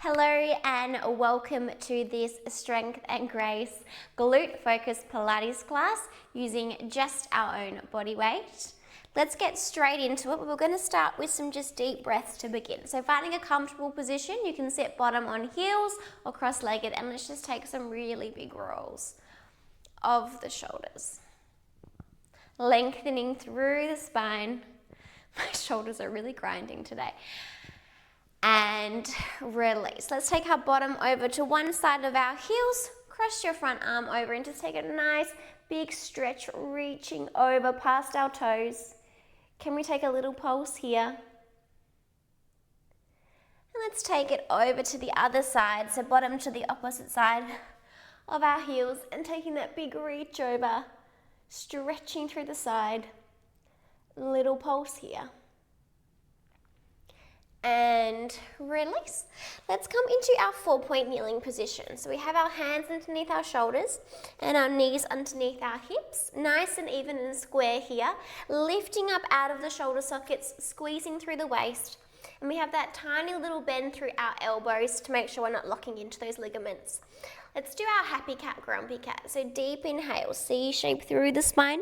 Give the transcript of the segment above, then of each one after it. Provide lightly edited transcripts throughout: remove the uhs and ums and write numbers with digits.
Hello and welcome to this Strength and Grace glute focused Pilates class using just our own body weight. Let's get straight into it. We're going to start with some just deep breaths to begin. So finding a comfortable position, you can sit bottom on heels or cross-legged, and let's just take some really big rolls of the shoulders. Lengthening through the spine. My shoulders are really grinding today. And release. Let's take our bottom over to one side of our heels. Cross your front arm over and just take a nice big stretch, reaching over past our toes. Can we take a little pulse here? And let's take it over to the other side, so bottom to the opposite side of our heels and taking that big reach over, stretching through the side. Little pulse here. And release. Let's come into our 4-point kneeling position. So we have our hands underneath our shoulders and our knees underneath our hips. Nice and even and square here. Lifting up out of the shoulder sockets, squeezing through the waist. And we have that tiny little bend through our elbows to make sure we're not locking into those ligaments. Let's do our happy cat, grumpy cat. So deep inhale, C shape through the spine.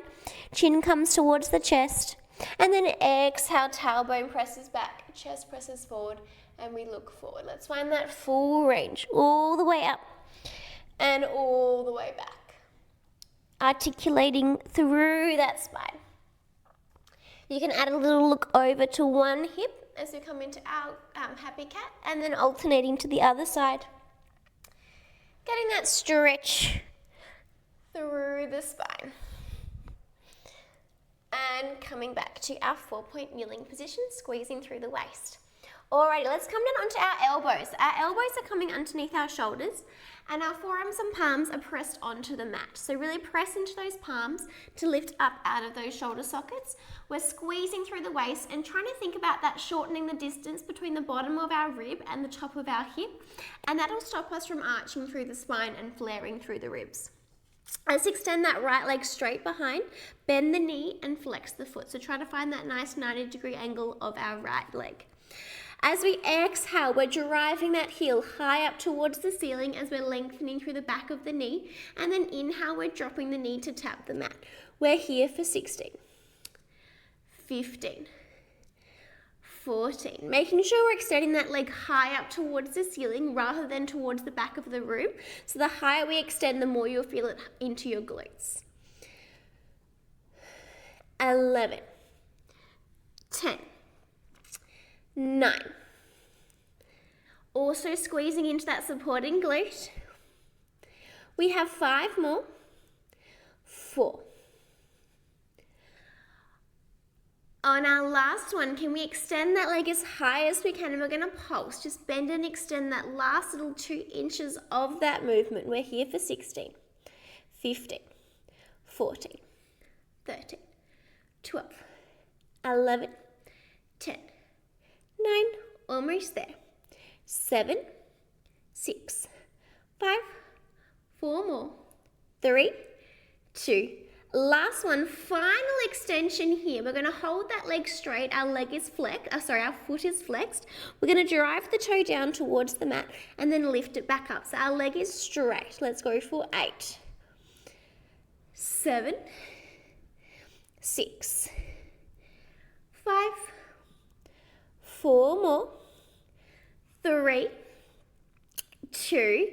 Chin comes towards the chest. And then exhale, tailbone presses back, chest presses forward, and we look forward. Let's find that full range, all the way up and all the way back. Articulating through that spine. You can add a little look over to one hip as we come into our happy cat, and then alternating to the other side. Getting that stretch through the spine. And coming back to our 4-point kneeling position, squeezing through the waist. Alrighty, let's come down onto our elbows. Our elbows are coming underneath our shoulders and our forearms and palms are pressed onto the mat. So really press into those palms to lift up out of those shoulder sockets. We're squeezing through the waist and trying to think about that shortening the distance between the bottom of our rib and the top of our hip. And that'll stop us from arching through the spine and flaring through the ribs. Let's extend that right leg straight behind, bend the knee and flex the foot. So try to find that nice 90-degree angle of our right leg. As we exhale, we're driving that heel high up towards the ceiling as we're lengthening through the back of the knee. And then inhale, we're dropping the knee to tap the mat. We're here for 16, 15, 14. Making sure we're extending that leg high up towards the ceiling rather than towards the back of the room. So the higher we extend, the more you'll feel it into your glutes. 11, 10, 9. Also squeezing into that supporting glute. We have 5 more. 4. On our last one, can we extend that leg as high as we can? And we're going to pulse. Just bend and extend that last little 2 inches of that movement. We're here for 16, 15, 14, 13, 12, 11, 10, 9, almost there. 7, 6, 5, 4 more. 3, 2, last one, final extension here. We're going to hold that leg straight. Our leg is flexed. Our foot is flexed. We're going to drive the toe down towards the mat and then lift it back up. So our leg is straight. Let's go for 8, 7, 6, 5, 4 more. 3, 2.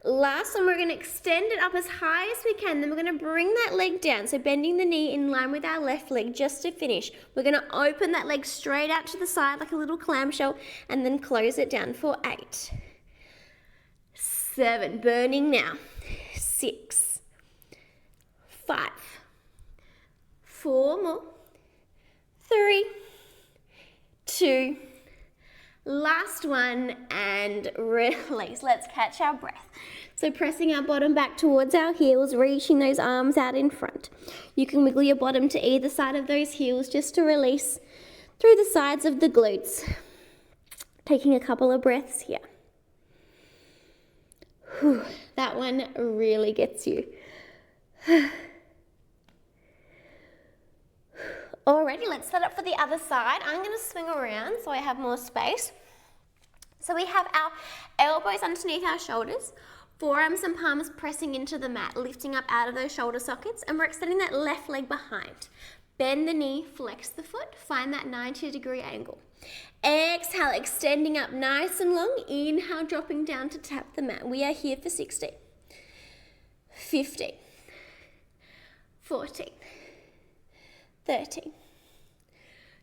Last one, we're going to extend it up as high as we can. Then we're going to bring that leg down. So bending the knee in line with our left leg just to finish. We're going to open that leg straight out to the side like a little clamshell and then close it down for 8, 7, burning now, 6, 5, 4 more, 3, 2, last one, and release. Let's catch our breath. So pressing our bottom back towards our heels, reaching those arms out in front. You can wiggle your bottom to either side of those heels just to release through the sides of the glutes. Taking a couple of breaths here. Whew, that one really gets you. Alrighty, let's set up for the other side. I'm going to swing around so I have more space. So we have our elbows underneath our shoulders, forearms and palms pressing into the mat, lifting up out of those shoulder sockets, and we're extending that left leg behind. Bend the knee, flex the foot, find that 90-degree angle. Exhale, extending up nice and long. Inhale, dropping down to tap the mat. We are here for 60, 15, 14, 13,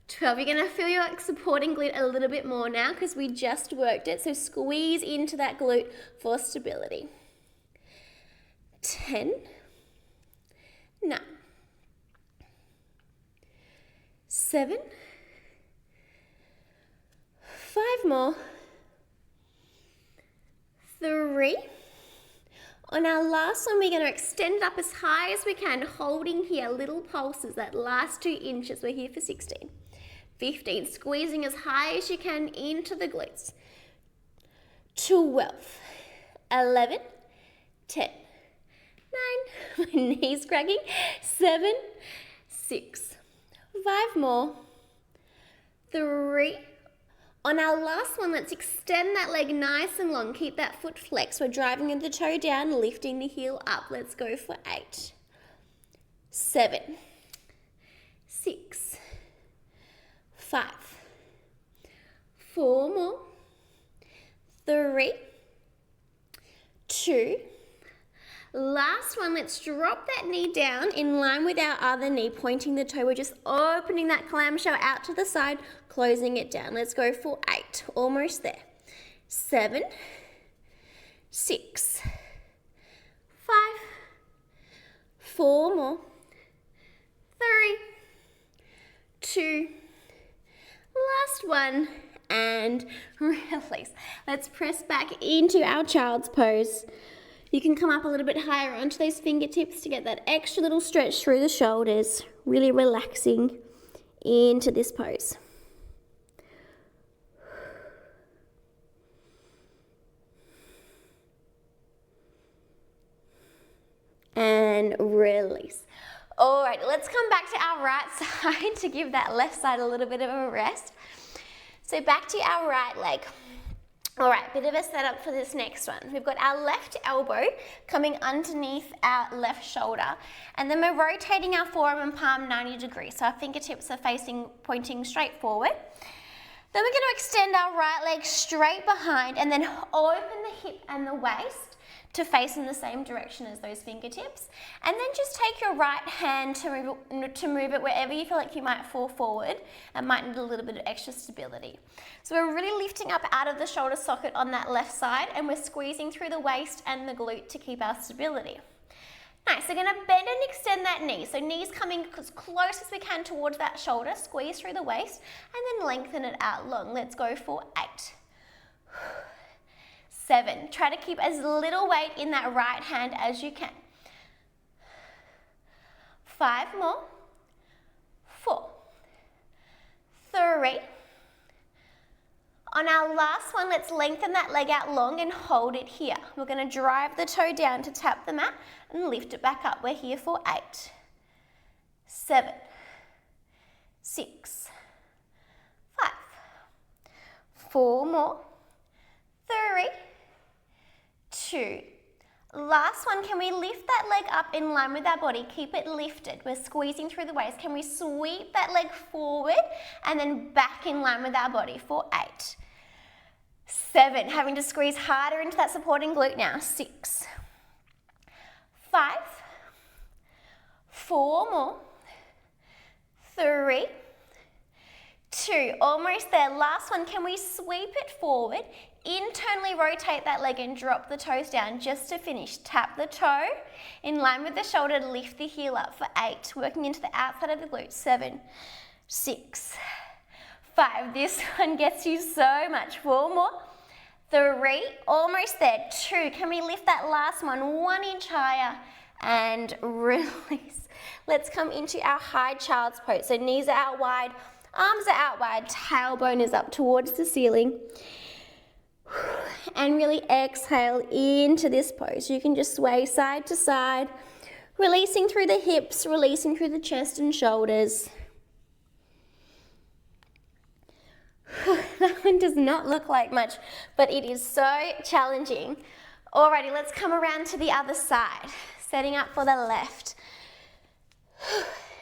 12. You're going to feel your supporting glute a little bit more now because we just worked it. So squeeze into that glute for stability. 10, 9, 7, 5 more, 3. On our last one, we're going to extend up as high as we can, holding here little pulses, that last 2 inches. We're here for 16, 15, squeezing as high as you can into the glutes. 12, 11, 10, 9, my knees cracking, 7, 6, 5 more, 3. On our last one, let's extend that leg nice and long. Keep that foot flexed. We're driving the toe down, lifting the heel up. Let's go for 8, 7, 6, 5, 4 more, 3, 2. Last one, let's drop that knee down in line with our other knee, pointing the toe. We're just opening that clamshell out to the side, closing it down. Let's go for 8, almost there. 7, 6, 5, 4 more, 3, 2, last one, and release. Let's press back into our child's pose. You can come up a little bit higher onto those fingertips to get that extra little stretch through the shoulders, really relaxing into this pose. And release. All right, let's come back to our right side to give that left side a little bit of a rest. So back to our right leg. All right, bit of a setup for this next one. We've got our left elbow coming underneath our left shoulder, and then we're rotating our forearm and palm 90 degrees. So our fingertips are pointing straight forward. Then we're going to extend our right leg straight behind and then open the hip and the waist to face in the same direction as those fingertips. And then just take your right hand to move it wherever you feel like you might fall forward and might need a little bit of extra stability. So we're really lifting up out of the shoulder socket on that left side, and we're squeezing through the waist and the glute to keep our stability. Nice, so we're going to bend and extend that knee. So knees coming as close as we can towards that shoulder, squeeze through the waist, and then lengthen it out long. Let's go for 8. 7. Try to keep as little weight in that right hand as you can. 5 more. 4. 3. On our last one, let's lengthen that leg out long and hold it here. We're going to drive the toe down to tap the mat and lift it back up. We're here for 8. 7. 6. 5. 4 more. 3. 2. Last one, can we lift that leg up in line with our body? Keep it lifted. We're squeezing through the waist. Can we sweep that leg forward and then back in line with our body for 8. 7. Having to squeeze harder into that supporting glute now. 6. 5. 4 more. 3. 2. Almost there. Last one, can we sweep it forward? Internally rotate that leg and drop the toes down just to finish. Tap the toe in line with the shoulder to lift the heel up for 8. Working into the outside of the glute. 7, 6, 5. This one gets you so much. 4 more. 3. Almost there. 2. Can we lift that last one 1 inch higher and release. Let's come into our high child's pose. So knees are out wide, arms are out wide, tailbone is up towards the ceiling. And really exhale into this pose. You can just sway side to side, releasing through the hips, releasing through the chest and shoulders. That one and does not look like much, but it is so challenging. Alrighty, let's come around to the other side, setting up for the left.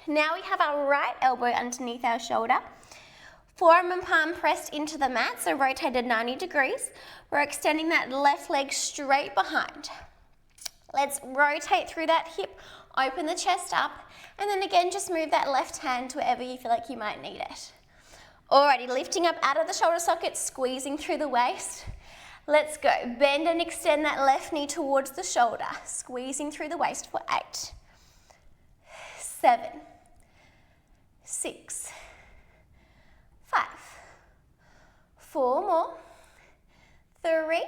Now we have our right elbow underneath our shoulder. Forearm and palm pressed into the mat, so rotated 90 degrees. We're extending that left leg straight behind. Let's rotate through that hip, open the chest up, and then again just move that left hand to wherever you feel like you might need it. Alrighty, lifting up out of the shoulder socket, squeezing through the waist. Let's go. Bend and extend that left knee towards the shoulder, squeezing through the waist for 8, 7, 6, 5, 4 more, 3.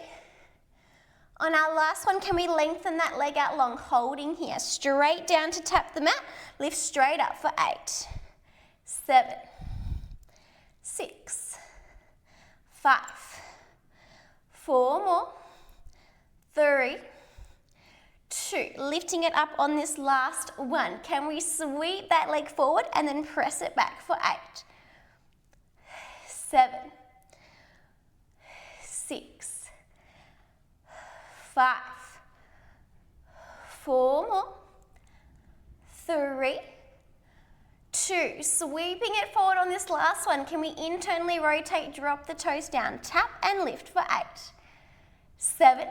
On our last one, can we lengthen that leg out long, holding here, straight down to tap the mat, lift straight up for 8, 7, 6, 5, 4 more, 3, 2. Lifting it up on this last one. Can we sweep that leg forward and then press it back for 8, 7, 6, 5, 4 more, 3, 2. Sweeping it forward on this last one. Can we internally rotate, drop the toes down, tap and lift for 8, 7,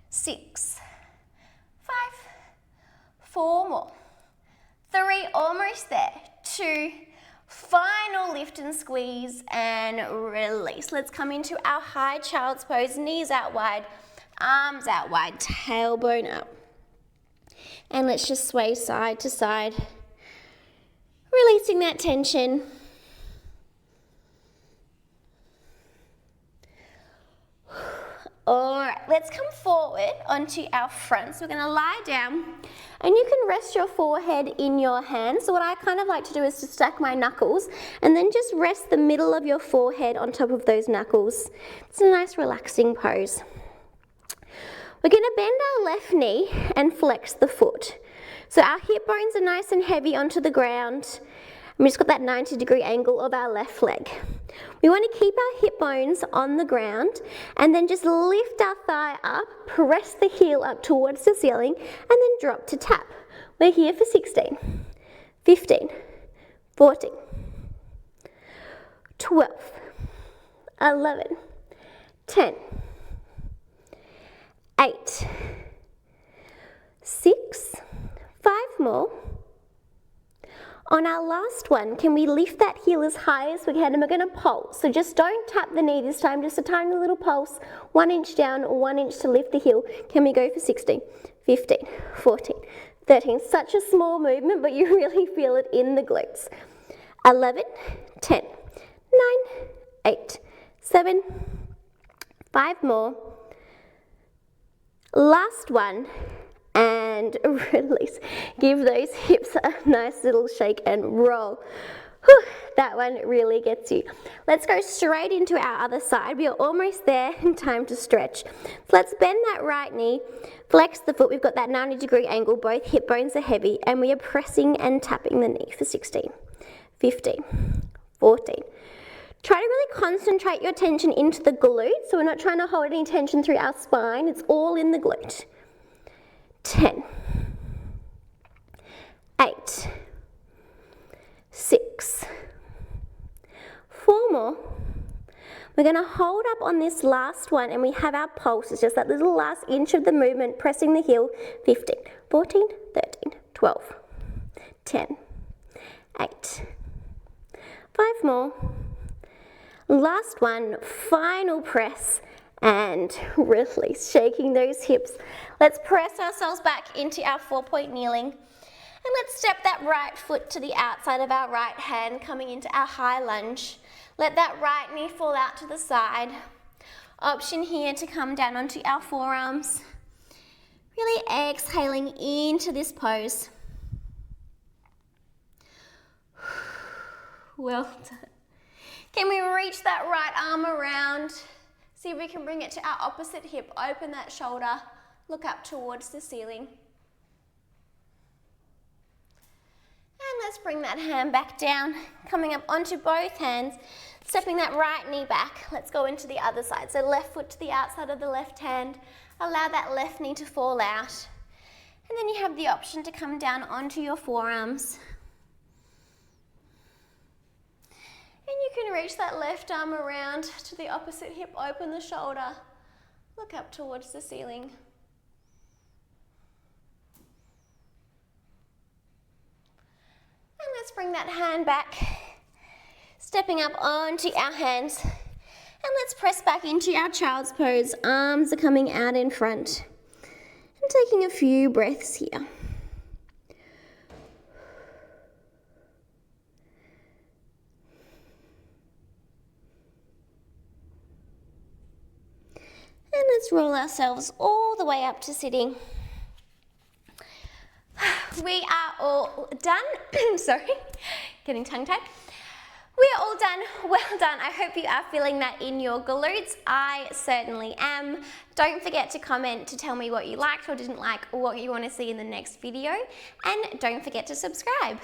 6, 5, 4 more, 3, almost there, 2, final lift and squeeze and release. Let's come into our high child's pose, knees out wide, arms out wide, tailbone up. And let's just sway side to side, releasing that tension. All right, let's come forward onto our front. So we're gonna lie down and you can rest your forehead in your hands. So what I kind of like to do is to stack my knuckles and then just rest the middle of your forehead on top of those knuckles. It's a nice relaxing pose. We're going to bend our left knee and flex the foot. So our hip bones are nice and heavy onto the ground. We just got that 90-degree angle of our left leg. We want to keep our hip bones on the ground and then just lift our thigh up, press the heel up towards the ceiling, and then drop to tap. We're here for 16, 15, 14, 12, 11, 10, 8, 6, 5 more. On our last one, can we lift that heel as high as we can, and we're going to pulse. So just don't tap the knee this time, just a tiny little pulse, 1 inch down, 1 inch to lift the heel. Can we go for 16, 15, 14, 13. Such a small movement, but you really feel it in the glutes. 11, 10, 9, 8, 7, 5 more. Last one, and release. Give those hips a nice little shake and roll. Whew, that one really gets you. Let's go straight into our other side. We are almost there, and time to stretch. So let's bend that right knee, flex the foot. We've got that 90-degree angle. Both hip bones are heavy, and we are pressing and tapping the knee for 16, 15, 14. Try to really concentrate your tension into the glute, so we're not trying to hold any tension through our spine. It's all in the glute. 10, 8, 6, 4 more. We're going to hold up on this last one, and we have our pulse. It's just that little last inch of the movement, pressing the heel. 15, 14, 13, 12, 10, 8, 5 more. Last one, final press and release, shaking those hips. Let's press ourselves back into our 4-point kneeling, and let's step that right foot to the outside of our right hand, coming into our high lunge. Let that right knee fall out to the side. Option here to come down onto our forearms. Really exhaling into this pose. Well done. Can we reach that right arm around? See if we can bring it to our opposite hip. Open that shoulder. Look up towards the ceiling. let's bring that hand back down, coming up onto both hands, stepping that right knee back. Let's go into the other side. So left foot to the outside of the left hand. Allow that left knee to fall out. And then you have the option to come down onto your forearms. And you can reach that left arm around to the opposite hip, open the shoulder, look up towards the ceiling. And let's bring that hand back, stepping up onto our hands. And let's press back into our child's pose. Arms are coming out in front. And taking a few breaths here. And let's roll ourselves all the way up to sitting. We are all done. Sorry, getting tongue-tied. We are all done. Well done. I hope you are feeling that in your glutes. I certainly am. Don't forget to comment to tell me what you liked or didn't like or what you want to see in the next video. And don't forget to subscribe.